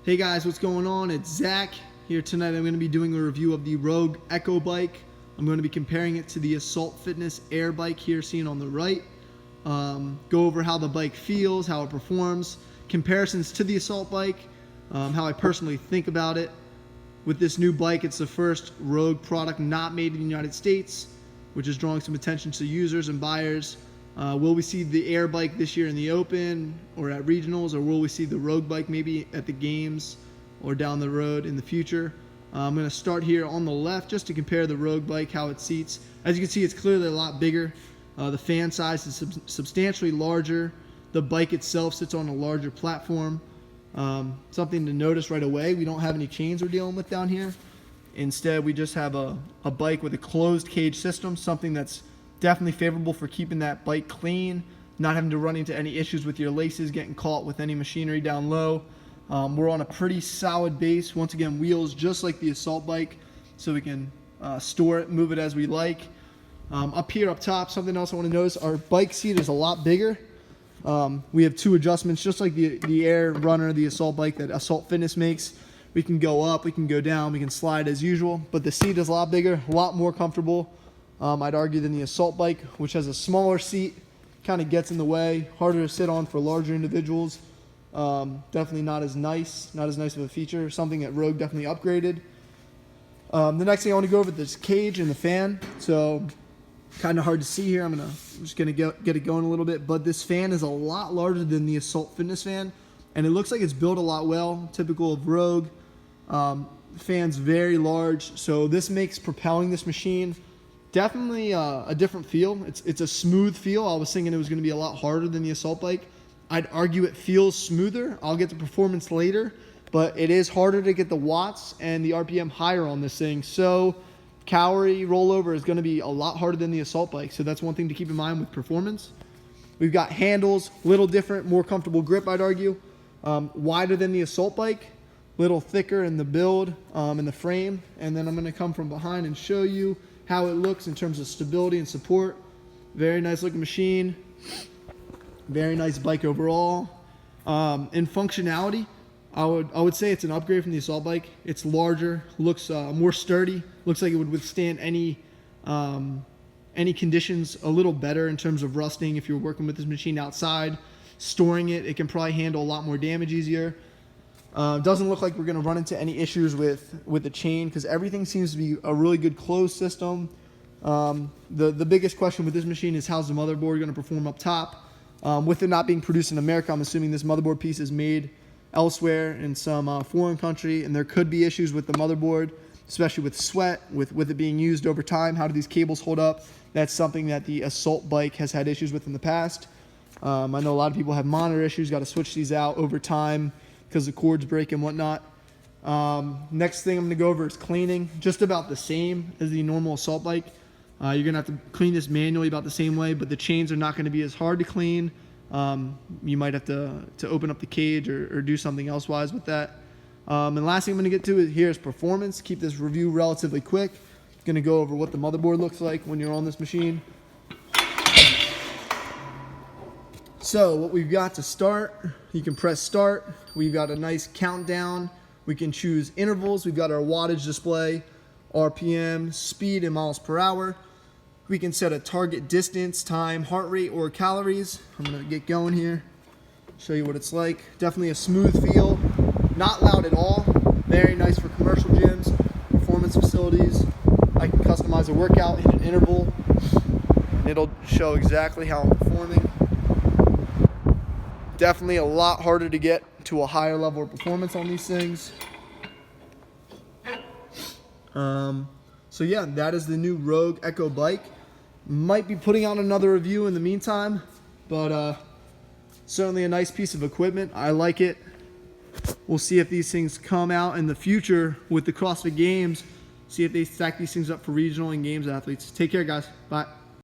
Hey guys, what's going on? It's Zach here tonight. I'm going to be doing a review of the Rogue Echo bike. I'm going to be comparing it to the Assault Fitness Air bike here seen on the right. Go over how the bike feels, how it performs, comparisons to the Assault bike, how I personally think about it. With this new bike, it's the first Rogue product not made in the United States, which is drawing some attention to users and buyers. Will we see the Air bike this year in the Open or at regionals, or will we see the Rogue bike maybe at the games or down the road in the future? I'm going to start here on the left just to compare the Rogue bike, how it seats. As you can see, it's clearly a lot bigger. The fan size is substantially larger. The bike itself sits on a larger platform. Something to notice right away, we don't have any chains we're dealing with down here. Instead, we just have a bike with a closed cage system, something that's definitely favorable for keeping that bike clean, not having to run into any issues with your laces, getting caught with any machinery down low. We're on a pretty solid base. Once again, wheels just like the Assault bike, so we can store it, move it as we like. Up here, up top, something else I want to notice, our bike seat is a lot bigger. We have two adjustments, just like the Air Runner, the Assault bike that Assault Fitness makes. We can go up, we can go down, we can slide as usual, but the seat is a lot bigger, a lot more comfortable. I'd argue than the Assault bike, which has a smaller seat, kind of gets in the way, harder to sit on for larger individuals. Definitely not as nice of a feature, something that Rogue definitely upgraded. The next thing I want to go over is this cage and the fan. So kind of hard to see here. I'm just gonna get it going a little bit, but this fan is a lot larger than the Assault Fitness fan, and it looks like it's built a lot well, typical of Rogue. Fan's very large, so this makes propelling this machine definitely a different feel. It's a smooth feel. I was thinking it was going to be a lot harder than the Assault bike. I'd argue it feels smoother. I'll get the performance later, but it is harder to get the watts and the RPM higher on this thing. So calorie rollover is going to be a lot harder than the Assault bike. So that's one thing to keep in mind with performance. We've got handles, little different, more comfortable grip, I'd argue. Wider than the Assault bike, little thicker in the build, in the frame. And then I'm going to come from behind and show you how it looks in terms of stability and support. Very nice looking machine. Very nice bike overall. In functionality, I would say it's an upgrade from the Assault bike. It's larger, looks more sturdy, looks like it would withstand any conditions a little better in terms of rusting. If you're working with this machine outside, storing it, it can probably handle a lot more damage easier. Doesn't look like we're going to run into any issues with the chain, because everything seems to be a really good closed system. The biggest question with this machine is how's the motherboard going to perform up top. With it not being produced in America, I'm assuming this motherboard piece is made elsewhere in some foreign country, and there could be issues with the motherboard, especially with sweat, with it being used over time. How do these cables hold up? That's something that the Assault bike has had issues with in the past. I know a lot of people have monitor issues, got to switch these out over time because the cords break and whatnot. Next thing I'm going to go over is cleaning. Just about the same as the normal Assault bike. You're going to have to clean this manually about the same way, but the chains are not going to be as hard to clean. You might have to open up the cage or do something else wise with that. And last thing I'm going to get to here is performance. Keep this review relatively quick. Going to go over what the motherboard looks like when you're on this machine. So what we've got to start, you can press start. We've got a nice countdown. We can choose intervals. We've got our wattage display, RPM, speed in miles per hour. We can set a target distance, time, heart rate, or calories. I'm going to get going here, show you what it's like. Definitely a smooth feel, not loud at all. Very nice for commercial gyms, performance facilities. I can customize a workout, hit an interval, and it'll show exactly how I'm performing. Definitely a lot harder to get to a higher level of performance on these things. So yeah, that is the new Rogue Echo bike. Might be putting out another review in the meantime, but certainly a nice piece of equipment. I like it. We'll see if these things come out in the future with the CrossFit Games. See if they stack these things up for regional and games athletes. Take care, guys. Bye.